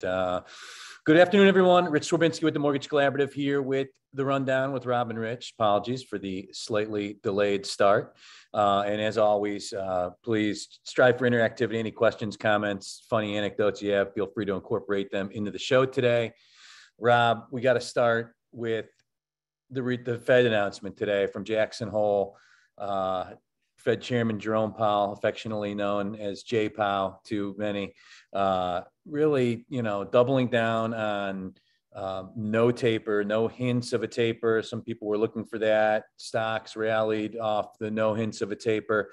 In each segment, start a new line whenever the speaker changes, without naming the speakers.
Good afternoon, everyone. Rich Swerbinski with the Mortgage Collaborative here with the Rundown with Rob and Rich. Apologies for the slightly delayed start. And as always, please strive for interactivity. Any questions, comments, funny anecdotes you have, feel free to incorporate them into the show today. Rob, we got to start with the Fed announcement today from Jackson Hole. Fed Chairman Jerome Powell, affectionately known as Jay Powell to many, really, doubling down on no taper, no hints of a taper. Some people were looking for that. Stocks rallied off the no hints of a taper.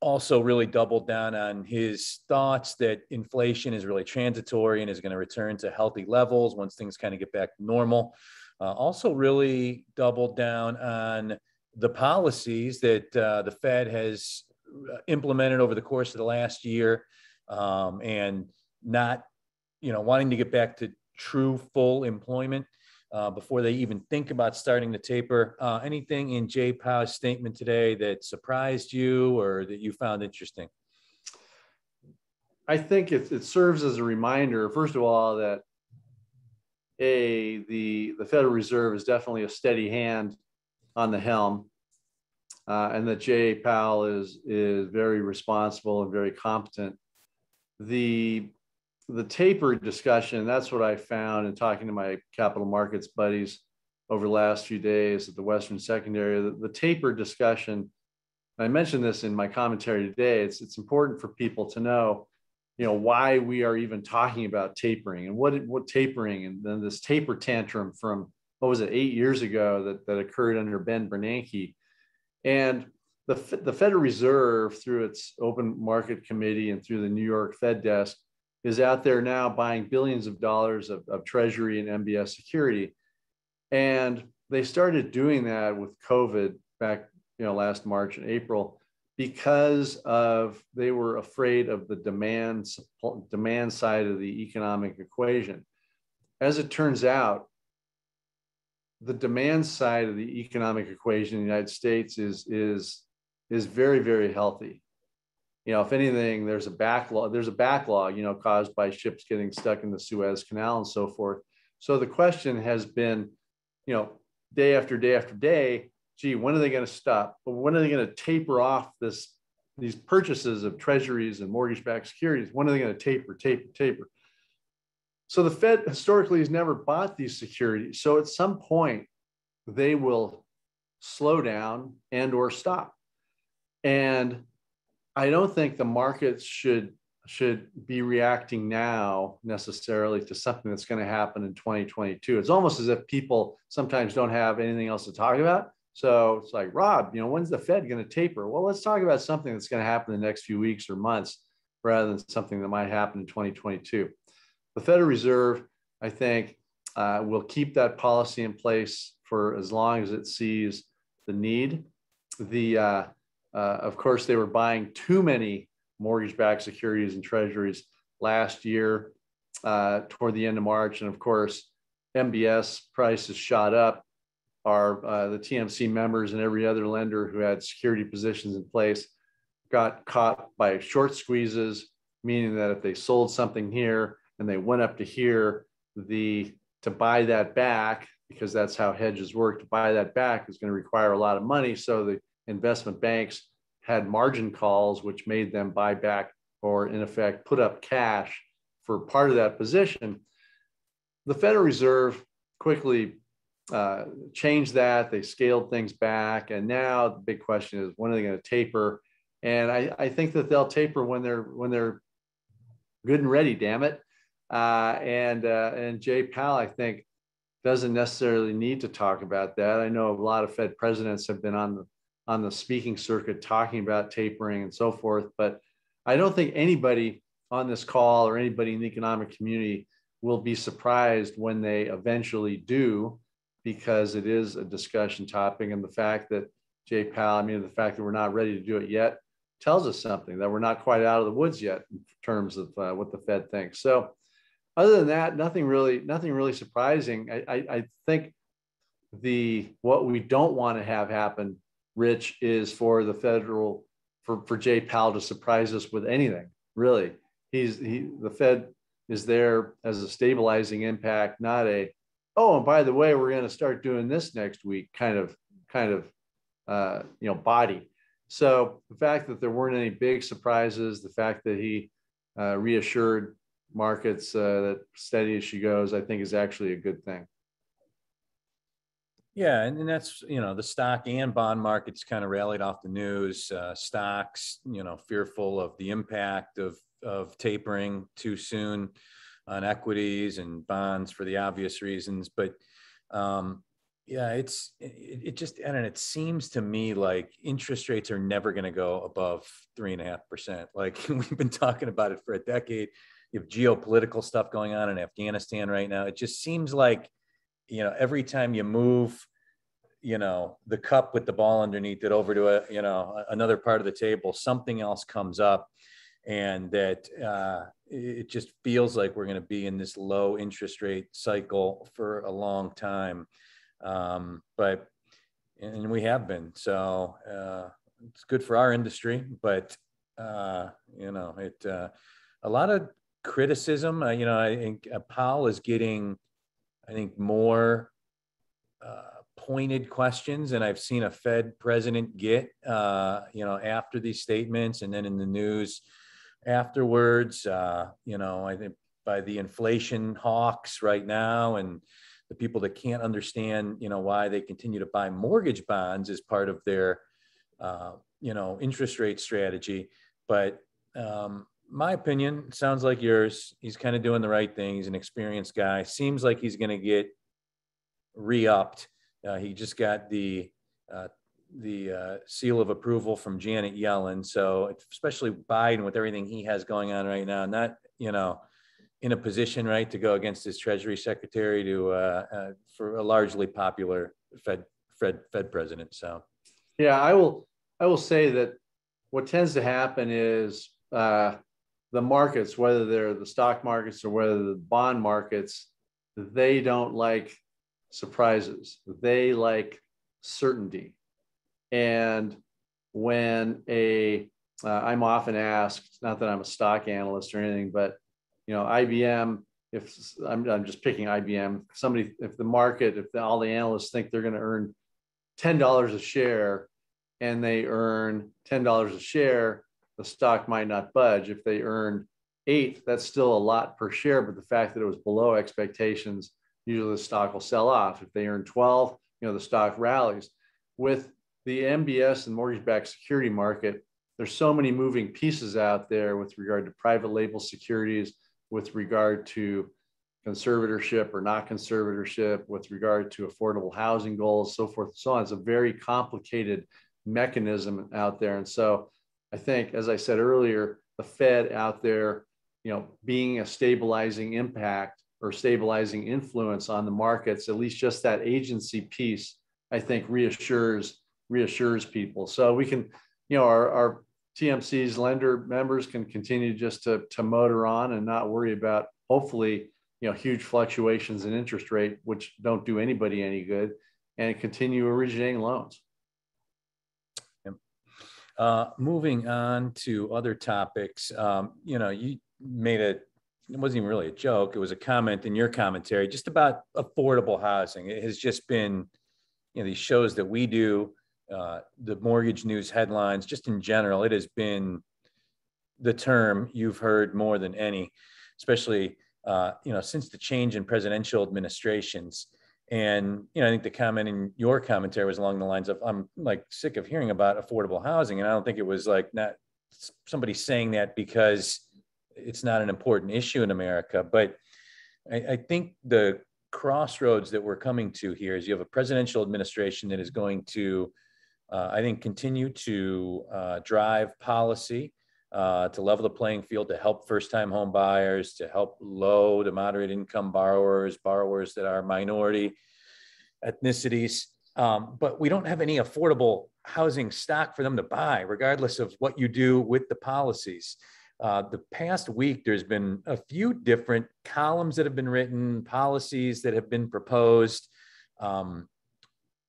Also really doubled down on his thoughts that inflation is really transitory and is going to return to healthy levels once things kind of get back to normal. Also really doubled down on the policies that the Fed has implemented over the course of the last year, and not, wanting to get back to true full employment before they even think about starting the taper. Anything in Jay Powell's statement today that surprised you or that you found interesting?
I think it serves as a reminder, first of all, that the Federal Reserve is definitely a steady hand on the helm, and that Jay Powell is very responsible and very competent. The taper discussion, that's what I found in talking to my capital markets buddies over the last few days at the Western Secondary. The taper discussion, I mentioned this in my commentary today, it's important for people to know, why we are even talking about tapering and what tapering, and then this taper tantrum from, 8 years ago that occurred under Ben Bernanke. And the Federal Reserve, through its open market committee and through the New York Fed desk, is out there now buying billions of dollars of Treasury and MBS security. And they started doing that with COVID back, last March and April, because they were afraid of the demand side of the economic equation. As it turns out, the demand side of the economic equation in the United States is very, very healthy. If anything, there's a backlog, caused by ships getting stuck in the Suez Canal and so forth. So the question has been, day after day after day, gee, when are they going to stop? When are they going to taper off these purchases of treasuries and mortgage-backed securities? When are they going to taper? So the Fed historically has never bought these securities. So at some point, they will slow down and or stop. And I don't think the markets should be reacting now necessarily to something that's going to happen in 2022. It's almost as if people sometimes don't have anything else to talk about. So it's like, Rob, when's the Fed going to taper? Well, let's talk about something that's going to happen in the next few weeks or months rather than something that might happen in 2022. The Federal Reserve, I think, will keep that policy in place for as long as it sees the need. Of course, they were buying too many mortgage-backed securities and treasuries last year toward the end of March. And of course, MBS prices shot up. The TMC members and every other lender who had security positions in place got caught by short squeezes, meaning that if they sold something here and they went up to here, to buy that back, because that's how hedges work, to buy that back is going to require a lot of money. So the investment banks had margin calls, which made them buy back, or in effect, put up cash for part of that position. The Federal Reserve quickly changed that. They scaled things back. And now the big question is, when are they going to taper? And I think that they'll taper when they're good and ready, damn it. And Jay Powell, I think, doesn't necessarily need to talk about that. I know a lot of Fed presidents have been on the speaking circuit talking about tapering and so forth, but I don't think anybody on this call or anybody in the economic community will be surprised when they eventually do, because it is a discussion topic. And the fact that Jay Powell, the fact that we're not ready to do it yet tells us something, that we're not quite out of the woods yet in terms of what the Fed thinks. So other than that, nothing really surprising. I think what we don't want to have happen, Rich, is for Jay Powell to surprise us with anything. Really, the Fed is there as a stabilizing impact, not a, oh, and by the way, we're going to start doing this next week kind of body. So the fact that there weren't any big surprises, the fact that he reassured markets that steady as she goes, I think is actually a good thing.
Yeah, and that's, the stock and bond markets kind of rallied off the news. Stocks, fearful of the impact of tapering too soon on equities and bonds for the obvious reasons. But yeah, it just, and it seems to me like interest rates are never going to go above 3.5%. Like we've been talking about it for a decade. You have geopolitical stuff going on in Afghanistan right now. It just seems like, every time you move, the cup with the ball underneath it over to another part of the table, something else comes up, and that it just feels like we're going to be in this low interest rate cycle for a long time. And we have been, so it's good for our industry, but a lot of criticism. I think Powell is getting, more pointed questions than I've seen a Fed president get, after these statements and then in the news afterwards. I think by the inflation hawks right now and the people that can't understand, why they continue to buy mortgage bonds as part of their, interest rate strategy. But my opinion sounds like yours. He's kind of doing the right thing. He's an experienced guy. Seems like he's going to get re-upped. He just got the seal of approval from Janet Yellen. So especially Biden, with everything he has going on right now, not, in a position, right, to go against his Treasury Secretary for a largely popular Fed president. So,
yeah, I will say that what tends to happen is the markets, whether they're the stock markets or whether the bond markets, they don't like surprises. They like certainty. And when I'm often asked, not that I'm a stock analyst or anything, but IBM, if I'm just picking IBM, if all the analysts think they're going to earn $10 a share and they earn $10 a share, the stock might not budge. If they earn 8, that's still a lot per share, but the fact that it was below expectations, usually the stock will sell off. If they earn 12, the stock rallies. With the MBS and mortgage-backed security market, there's so many moving pieces out there with regard to private label securities, with regard to conservatorship or not conservatorship, with regard to affordable housing goals, so forth and so on. It's a very complicated mechanism out there. And so I think, as I said earlier, the Fed out there, being a stabilizing impact or stabilizing influence on the markets, at least just that agency piece, I think reassures people. So we can, our TMC's lender members can continue just to motor on and not worry about, hopefully, huge fluctuations in interest rate, which don't do anybody any good, and continue originating loans.
Moving on to other topics, you made it wasn't even really a joke. It was a comment in your commentary just about affordable housing. It has just been, these shows that we do, the mortgage news headlines, just in general, it has been the term you've heard more than any, especially, since the change in presidential administrations. And, I think the comment in your commentary was along the lines of, I'm like sick of hearing about affordable housing. And I don't think it was like not somebody saying that because it's not an important issue in America. But I think the crossroads that we're coming to here is you have a presidential administration that is going to, I think, continue to drive policy to level the playing field, to help first-time home buyers, to help low to moderate income borrowers that are minority ethnicities. But we don't have any affordable housing stock for them to buy, regardless of what you do with the policies. The past week, there's been a few different columns that have been written, policies that have been proposed, kind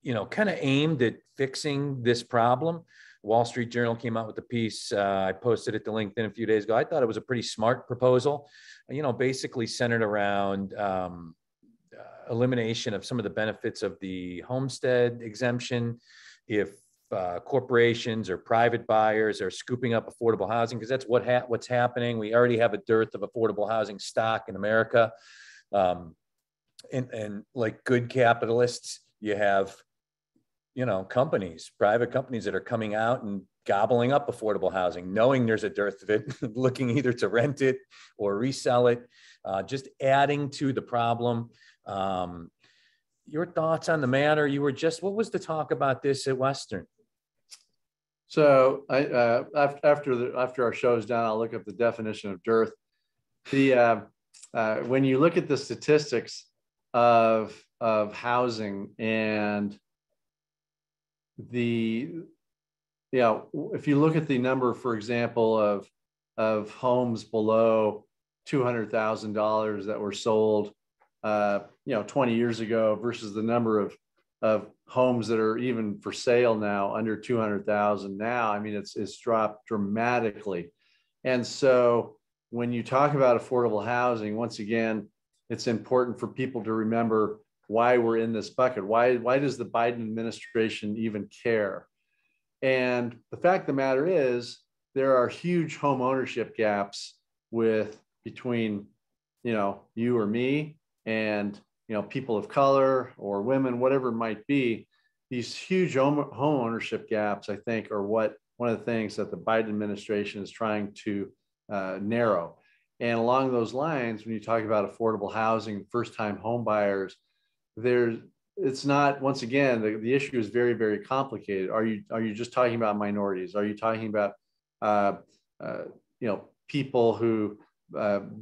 of aimed at fixing this problem. Wall Street Journal came out with a piece. I posted it to LinkedIn a few days ago. I thought it was a pretty smart proposal. basically centered around elimination of some of the benefits of the homestead exemption. If corporations or private buyers are scooping up affordable housing, because that's what's happening. We already have a dearth of affordable housing stock in America. And like good capitalists, you have, private companies that are coming out and gobbling up affordable housing, knowing there's a dearth of it, looking either to rent it or resell it, just adding to the problem. Your thoughts on the matter? What was the talk about this at Western?
So after our show is done, I'll look up the definition of dearth. When you look at the statistics of housing and if you look at the number, for example, of homes below $200,000 that were sold 20 years ago versus the number of homes that are even for sale now under 200,000 now, I mean, it's dropped dramatically. And so when you talk about affordable housing, once again, it's important for people to remember why we're in this bucket. Why does the Biden administration even care? And the fact of the matter is, there are huge home ownership gaps between you or me and people of color or women, whatever it might be. These huge home ownership gaps, I think, are one of the things that the Biden administration is trying to narrow. And along those lines, when you talk about affordable housing, first-time home buyers, it's not, once again, the issue is very, very complicated. Are you just talking about minorities? Are you talking about people who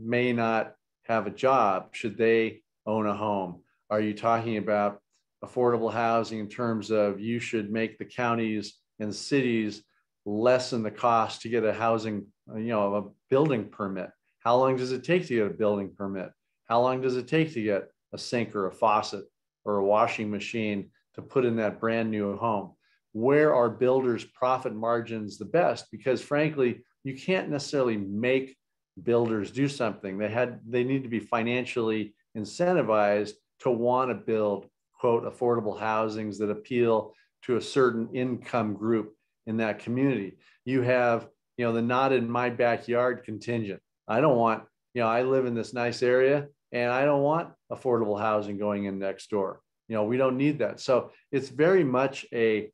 may not have a job? Should they own a home? Are you talking about affordable housing in terms of you should make the counties and cities lessen the cost to get a housing, a building permit? How long does it take to get a building permit? How long does it take to get a sink or a faucet or a washing machine to put in that brand new home? Where are builders' profit margins the best? Because frankly, you can't necessarily make builders do something. They need to be financially incentivized to want to build, quote, affordable housings that appeal to a certain income group in that community. You have, the not in my backyard contingent. I don't want, I live in this nice area and I don't want affordable housing going in next door. We don't need that. So it's very much a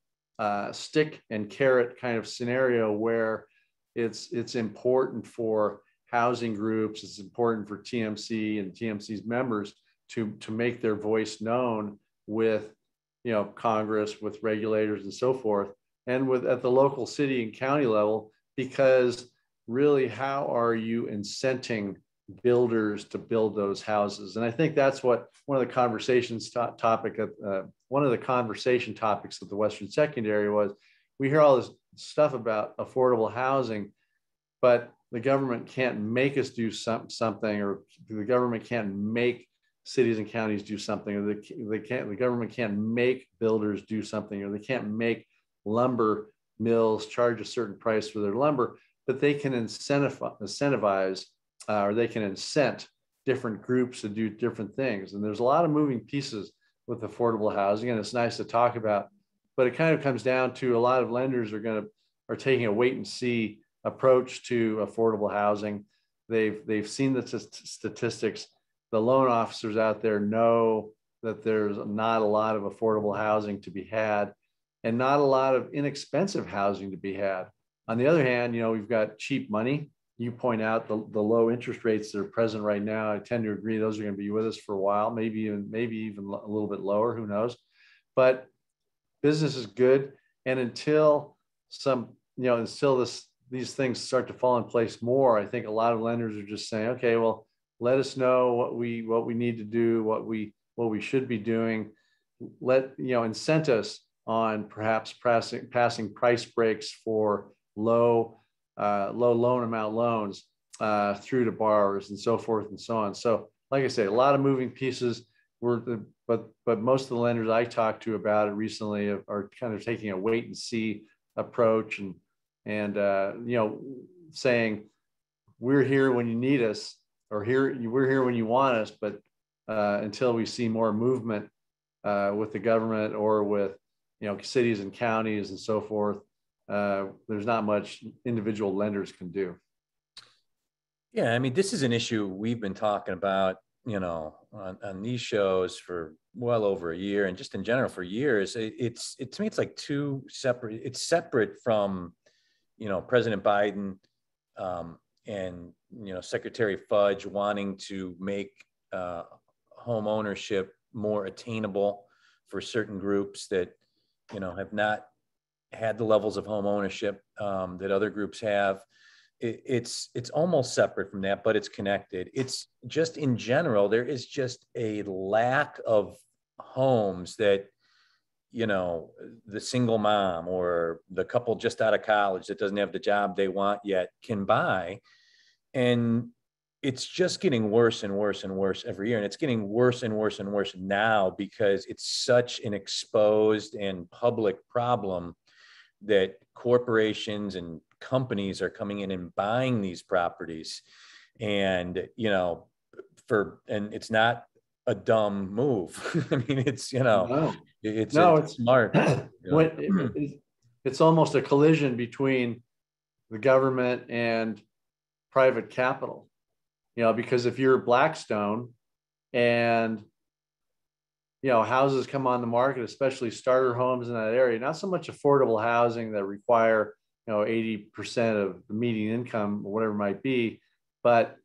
stick and carrot kind of scenario where it's important for housing groups, it's important for TMC and TMC's members to make their voice known with, Congress, with regulators and so forth, and at the local city and county level, because really, how are you incenting builders to build those houses? And I think that's what one of the conversation topics at the Western Secondary was. We hear all this stuff about affordable housing, but the government can't make us do something, or the government can't make cities and counties do something, or the government can't make builders do something, or they can't make lumber mills charge a certain price for their lumber, but they can incentivize or they can incent different groups to do different things. And there's a lot of moving pieces with affordable housing, and it's nice to talk about, but it kind of comes down to a lot of lenders are taking a wait and see approach to affordable housing. They've seen the statistics. The loan officers out there know that there's not a lot of affordable housing to be had and not a lot of inexpensive housing to be had. On the other hand, we've got cheap money. You point out the low interest rates that are present right now. I tend to agree those are going to be with us for a while, maybe even a little bit lower, who knows. But business is good. And until these things start to fall in place more, I think a lot of lenders are just saying, okay, well, let us know what we need to do, what we should be doing. Incent us on perhaps passing price breaks for low loan amount loans through to borrowers and so forth and so on. So like I say, a lot of moving pieces. But most of the lenders I talked to about it recently are kind of taking a wait and see approach and saying, we're here when you need us, or here, we're here when you want us, but until we see more movement with the government or with, cities and counties and so forth, there's not much individual lenders can do.
Yeah, I mean, this is an issue we've been talking about, on these shows for well over a year, and just in general for years. To me, it's like two separate. It's separate from, President Biden and Secretary Fudge wanting to make home ownership more attainable for certain groups that have not had the levels of home ownership that other groups have. It's almost separate from that, but it's connected. It's just, in general, there is just a lack of homes that, the single mom or the couple just out of college that doesn't have the job they want yet can buy. And it's just getting worse and worse and worse every year. And it's getting worse and worse and worse now because it's such an exposed and public problem that corporations and companies are coming in and buying these properties. And, and it's not a dumb move. I mean, it's,
No.
it's smart.
It's almost a collision between the government and private capital, because if you're Blackstone and, houses come on the market, especially starter homes in that area, not so much affordable housing that require, 80% of the median income or whatever it might be, but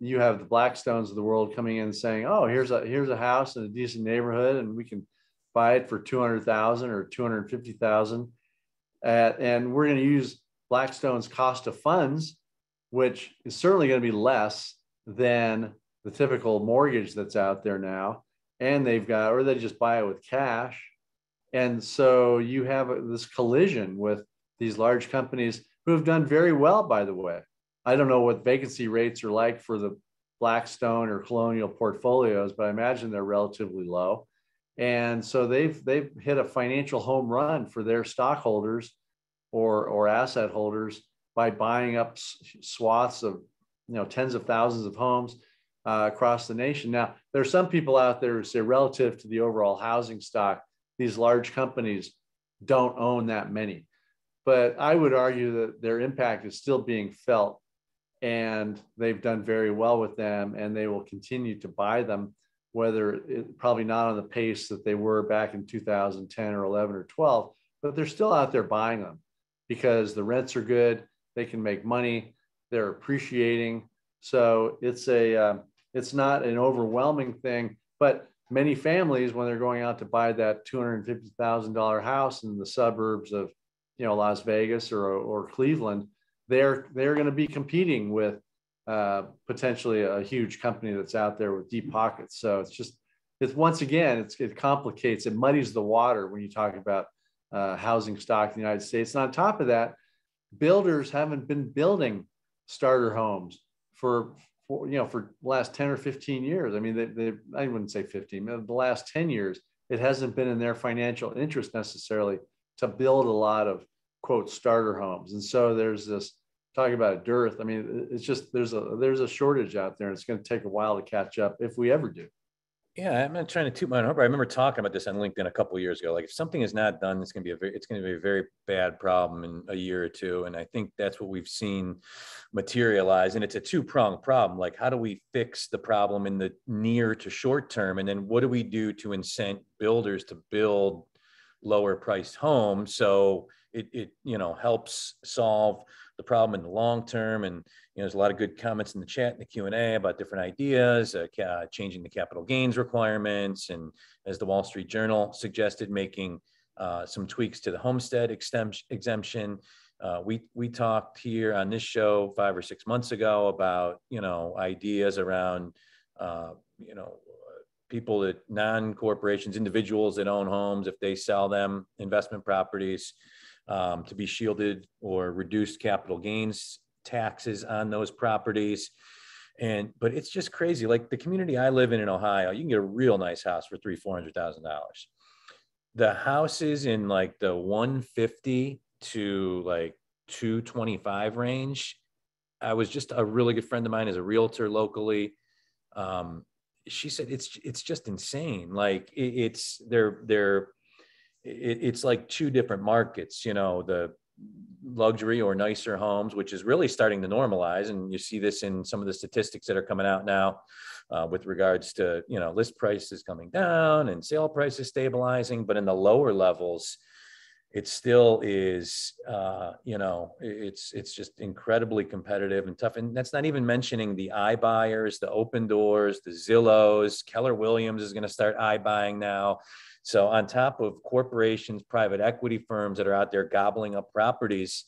you have the Blackstones of the world coming in and saying, oh, here's a house in a decent neighborhood and we can buy it for 200,000 or 250,000. And we're going to use Blackstone's cost of funds, which is certainly going to be less than the typical mortgage that's out there now. And they just buy it with cash. And so you have this collision with these large companies who have done very well, by the way. I don't know what vacancy rates are like for the Blackstone or Colonial portfolios, but I imagine they're relatively low. And so they've hit a financial home run for their stockholders or asset holders by buying up swaths of tens of thousands of homes across the nation. Now, there are some people out there who say, relative to the overall housing stock, these large companies don't own that many. But I would argue that their impact is still being felt, and they've done very well with them, and they will continue to buy them, probably not on the pace that they were back in 2010 or 11 or 12, but they're still out there buying them because the rents are good, they can make money, they're appreciating. So it's not an overwhelming thing, but many families, when they're going out to buy that $250,000 house in the suburbs of Las Vegas or Cleveland, they're going to be competing with potentially a huge company that's out there with deep pockets. So it complicates, it muddies the water when you talk about housing stock in the United States. And on top of that, builders haven't been building starter homes for the last 10 or 15 years. I mean, I wouldn't say 15, but the last 10 years, it hasn't been in their financial interest necessarily to build a lot of, quote, starter homes. And so there's this, talking about a dearth. I mean, it's just, there's a shortage out there, and it's going to take a while to catch up if we ever do.
Yeah, I'm not trying to toot my own horn, but I remember talking about this on LinkedIn a couple of years ago. Like, if something is not done, it's going to be a very bad problem in a year or two. And I think that's what we've seen materialize. And it's a two-pronged problem. Like, how do we fix the problem in the near to short term? And then what do we do to incent builders to build lower priced homes so it helps solve the problem in the long term? And there's a lot of good comments in the chat and the Q&A about different ideas, changing the capital gains requirements, and as the Wall Street Journal suggested, making some tweaks to the homestead exemption. We talked here on this show 5 or 6 months ago about ideas around people that non-corporations, individuals that own homes, if they sell them investment properties, to be shielded or reduced capital gains taxes on those properties. But it's just crazy. Like, the community I live in Ohio, you can get a real nice house for $300,000-$400,000. The houses in like the 150 to like 225 range, I was just a really good friend of mine as a realtor locally. She said it's just insane. Like it's like two different markets, you know, the luxury or nicer homes, which is really starting to normalize. And you see this in some of the statistics that are coming out now with regards to, you know, list prices coming down and sale prices stabilizing. But in the lower levels, it still is, you know, it's just incredibly competitive and tough. And that's not even mentioning the iBuyers, the Open Doors, the Zillows. Keller Williams is going to start iBuying now. So on top of corporations, private equity firms that are out there gobbling up properties,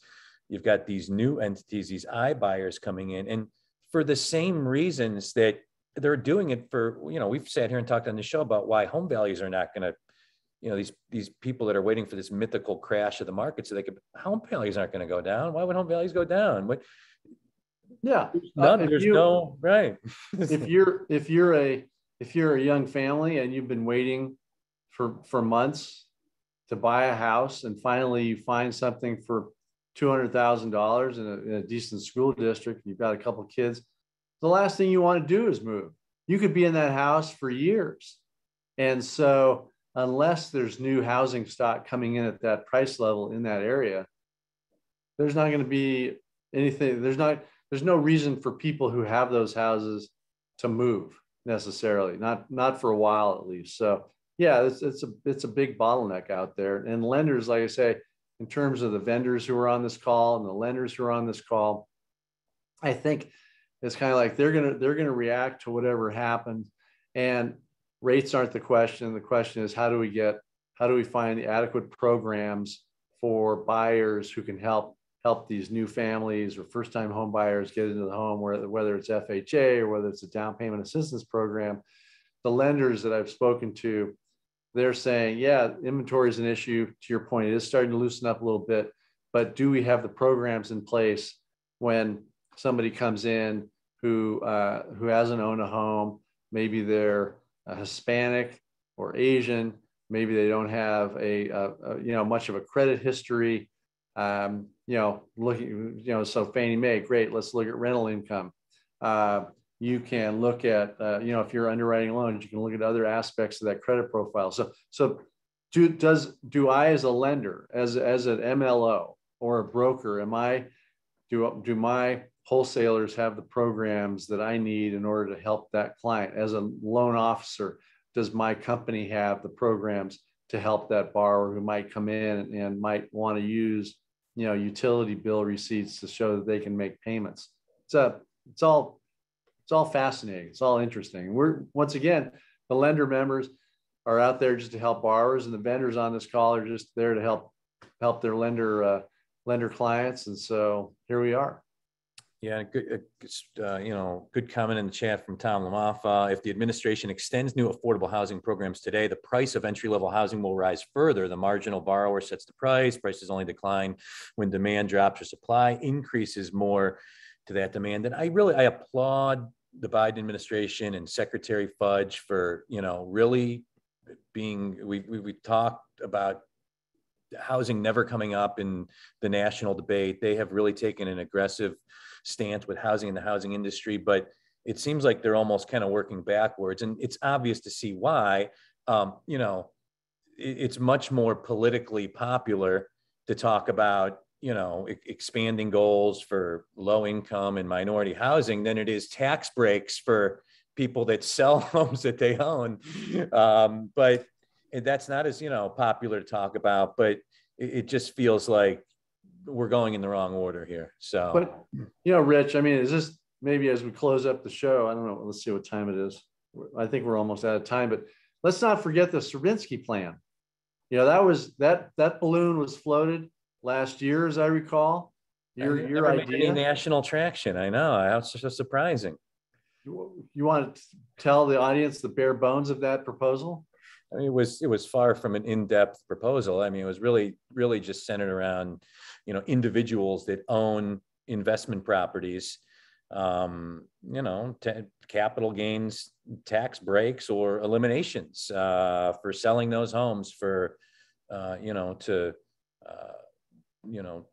you've got these new entities, these iBuyers coming in. And for the same reasons that they're doing it for, you know, we've sat here and talked on the show about why home values are not going to, you know, these people that are waiting for this mythical crash of the market so they could, home values aren't going to go down. Why would home values go down? What?
Yeah.
There's no, right.
if you're a young family and you've been waiting for months to buy a house, and finally you find something for $200,000 in a decent school district, you've got a couple of kids, the last thing you want to do is move. You could be in that house for years. And so unless there's new housing stock coming in at that price level in that area, there's not going to be anything. There's no reason for people who have those houses to move necessarily, not for a while at least. So yeah, it's a big bottleneck out there. And lenders, like I say, in terms of the vendors who are on this call and the lenders who are on this call, I think it's kind of like they're gonna react to whatever happens. And rates aren't the question. The question is how do we find the adequate programs for buyers who can help these new families or first-time home buyers get into the home, whether it's FHA or whether it's a down payment assistance program. The lenders that I've spoken to, they're saying, yeah, inventory is an issue. To your point, it is starting to loosen up a little bit, but do we have the programs in place when somebody comes in who hasn't owned a home? Maybe they're Hispanic or Asian. Maybe they don't have much of a credit history. So Fannie Mae, great. Let's look at rental income. You can look at, if you're underwriting loans, you can look at other aspects of that credit profile. So do I, as a lender, as an MLO or a broker, do my wholesalers have the programs that I need in order to help that client? As a loan officer, does my company have the programs to help that borrower who might come in and might want to use, utility bill receipts to show that they can make payments? It's all fascinating. It's all interesting. Once again, the lender members are out there just to help borrowers, and the vendors on this call are just there to help their lender clients. And so here we are.
Yeah, good comment in the chat from Tom Lamafa. If the administration extends new affordable housing programs today, the price of entry-level housing will rise further. The marginal borrower sets the price. Prices only decline when demand drops or supply increases more to that demand. And I applaud the Biden administration and Secretary Fudge for, really being, we talked about housing never coming up in the national debate. They have really taken an aggressive stance with housing in the housing industry, but it seems like they're almost kind of working backwards. And it's obvious to see why. It's much more politically popular to talk about, expanding goals for low income and minority housing than it is tax breaks for people that sell homes that they own. But that's not as, popular to talk about, but it just feels like we're going in the wrong order here. So,
but, Rich, is this maybe as we close up the show, I don't know, let's see what time it is. I think we're almost out of time, but let's not forget the Stravinsky plan. That balloon was floated last year, as I recall. Your idea.
National traction. I know. It's just surprising.
You want to tell the audience the bare bones of that proposal?
It was far from an in-depth proposal. It was really just centered around, individuals that own investment properties, capital gains, tax breaks or eliminations for selling those homes for,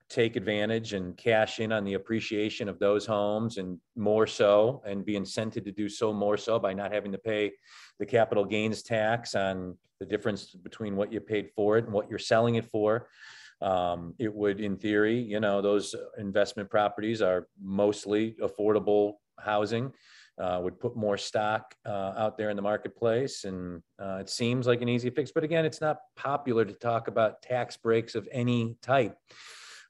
take advantage and cash in on the appreciation of those homes, and more so, and be incented to do so more so by not having to pay the capital gains tax on the difference between what you paid for it and what you're selling it for. It would, in theory, those investment properties are mostly affordable housing, would put more stock out there in the marketplace. And it seems like an easy fix, but again, it's not popular to talk about tax breaks of any type.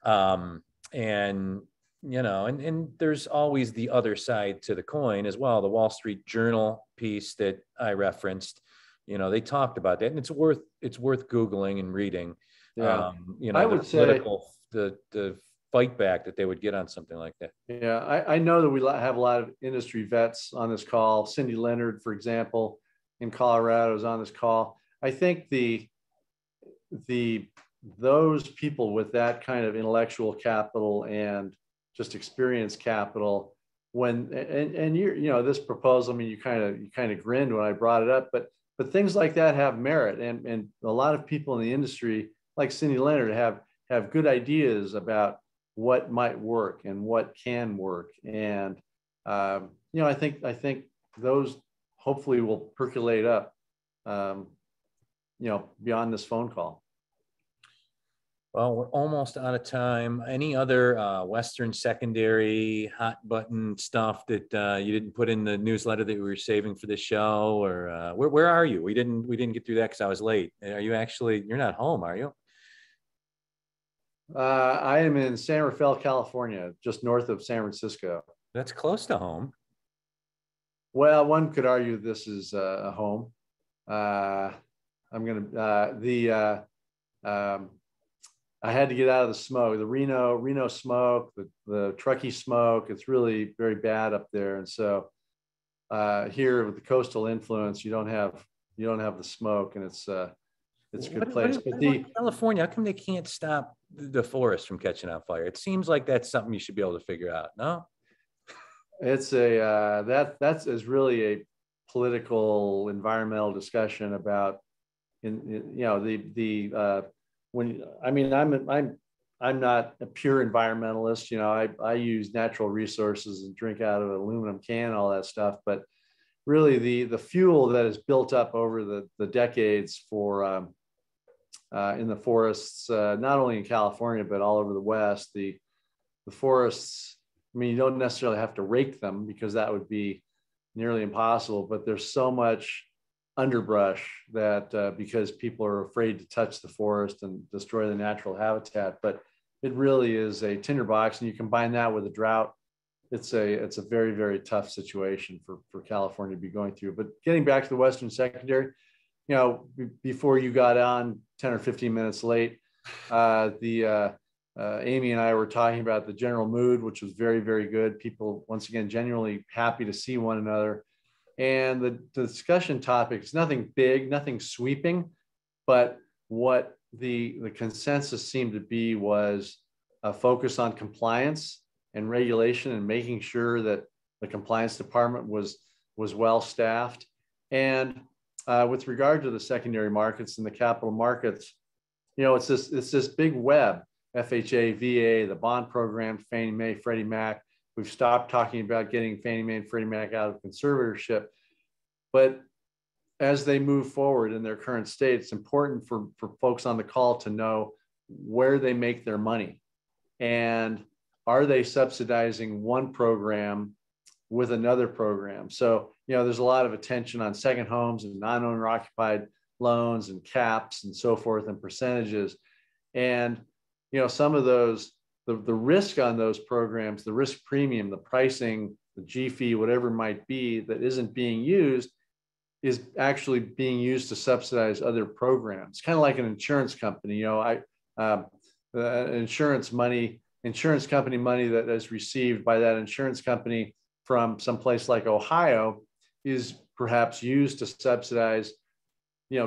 And there's always the other side to the coin as well. The Wall Street Journal piece that I referenced, they talked about that, and it's worth Googling and reading.
Yeah. I would say
the fight back that they would get on something like that.
Yeah, I know that we have a lot of industry vets on this call. Cindy Leonard, for example, in Colorado, is on this call. I think those people with that kind of intellectual capital and just experience capital, and this proposal, I mean, you kind of grinned when I brought it up, but things like that have merit, and a lot of people in the industry, like Cindy Leonard, have good ideas about what might work and what can work. And, I think those hopefully will percolate up, beyond this phone call.
Well, we're almost out of time. Any other Western secondary hot button stuff that you didn't put in the newsletter that we were saving for this show? Or where are you? We didn't get through that because I was late. Are you you're not home, are you?
I am in San Rafael, California, just north of San Francisco.
That's close to home.
Well, one could argue this is a home. I had to get out of the smoke, the Reno smoke, the Truckee smoke. It's really very bad up there. And so here with the coastal influence, you don't have the smoke, and it's a good place. But
California, how come they can't stop the forest from catching on fire? It seems like that's something you should be able to figure out. No,
it's that's really a political environmental discussion about I'm not a pure environmentalist. I use natural resources and drink out of an aluminum can, all that stuff. But really, the fuel that is built up over the decades for in the forests, not only in California but all over the West, the forests. I mean, you don't necessarily have to rake them because that would be nearly impossible. But there's so much underbrush that because people are afraid to touch the forest and destroy the natural habitat. But it really is a tinderbox, and you combine that with a drought, it's a very, very tough situation for California to be going through. But getting back to the Western secondary, before you got on 10 or 15 minutes late, Amy and I were talking about the general mood, which was very, very good. People, once again, genuinely happy to see one another. And the discussion topic is nothing big, nothing sweeping, but what the consensus seemed to be was a focus on compliance and regulation, and making sure that the compliance department was well staffed. And with regard to the secondary markets and the capital markets, it's this big web: FHA, VA, the bond program, Fannie Mae, Freddie Mac. We've stopped talking about getting Fannie Mae and Freddie Mac out of conservatorship. But as they move forward in their current state, it's important for folks on the call to know where they make their money. And are they subsidizing one program with another program? So, there's a lot of attention on second homes and non-owner occupied loans and caps and so forth and percentages. And, some of those, the risk on those programs, the risk premium, the pricing, the G fee, whatever it might be, that isn't being used is actually being used to subsidize other programs. Kind of like an insurance company. Insurance company money that is received by that insurance company from someplace like Ohio is perhaps used to subsidize,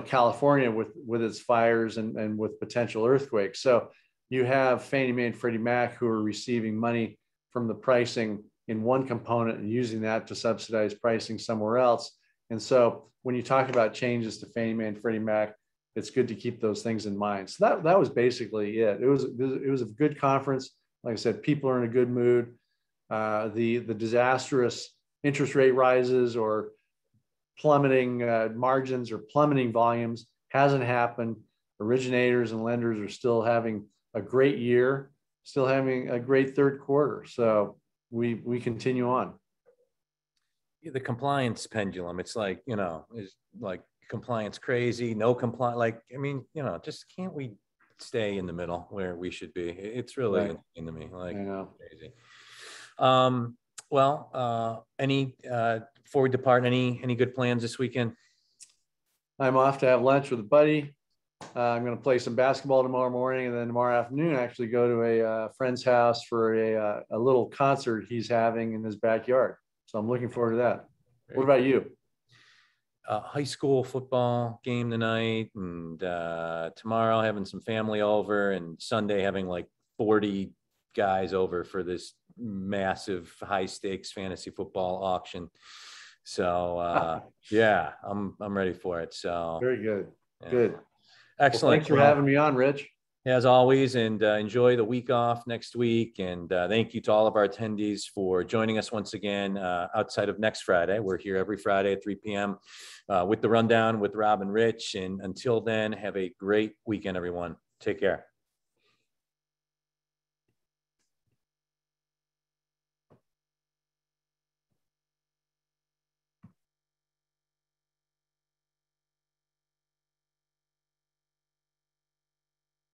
California with its fires and with potential earthquakes. So you have Fannie Mae and Freddie Mac who are receiving money from the pricing in one component and using that to subsidize pricing somewhere else. And so when you talk about changes to Fannie Mae and Freddie Mac, it's good to keep those things in mind. So that was basically it. It was a good conference. Like I said, people are in a good mood. The disastrous interest rate rises or plummeting margins or plummeting volumes hasn't happened. Originators and lenders are still having a great year, still having a great third quarter. So we continue on.
The compliance pendulum, it's like, is like compliance crazy, no compliance. Like, I mean, just can't we stay in the middle where we should be? It's really
Right.
into me, like,
I know.
crazy. Well, before we depart, any good plans this weekend?
I'm off to have lunch with a buddy. I'm going to play some basketball tomorrow morning, and then tomorrow afternoon, actually go to a friend's house for a little concert he's having in his backyard. So I'm looking forward to that. What about you?
High school football game tonight, and tomorrow having some family over, and Sunday having like 40 guys over for this massive high stakes fantasy football auction. So yeah, I'm ready for it. So
Very good.
yeah.
Good.
Excellent.
Well, thanks for having me on, Rich.
As always, and enjoy the week off next week. And thank you to all of our attendees for joining us once again outside of next Friday. We're here every Friday at 3 p.m. With the Rundown with Rob and Rich. And until then, have a great weekend, everyone. Take care.